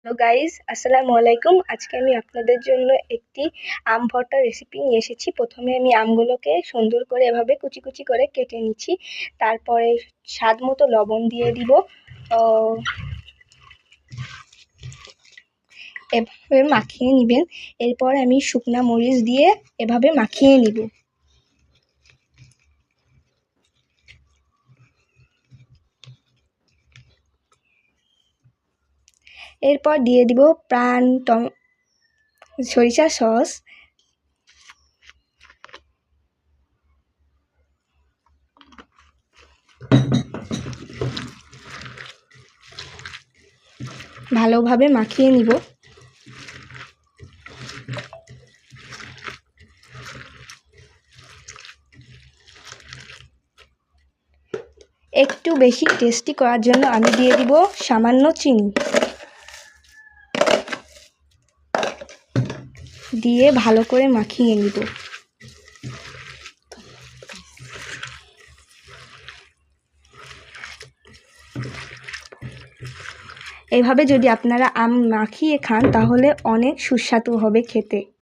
Hello guys, আসসালামু আলাইকুম। আজকে আমি আপনাদের জন্য একটি আম ভর্তা রেসিপি নিয়ে এসেছি। প্রথমে আমি আমগুলোকে সুন্দর করে এভাবে কুচি কুচি করে কেটে নিচ্ছি। তারপরে স্বাদ মতো লবণ দিয়ে দিব। এভাবে মাখিয়ে নেবেন। এরপর আমি শুকনা মরিচ দিয়ে এভাবে মাখিয়ে নিব। এরপর দিয়ে দিব সরিষা সস, ভালোভাবে মাখিয়ে নিব। একটু বেশি টেস্টি করার জন্য আমি দিয়ে দিব সামান্য চিনি, দিয়ে ভালো করে মাখিয়ে নিব। এভাবে যদি আপনারা আম মাখিয়ে খান তাহলে অনেক সুস্বাদু হবে খেতে।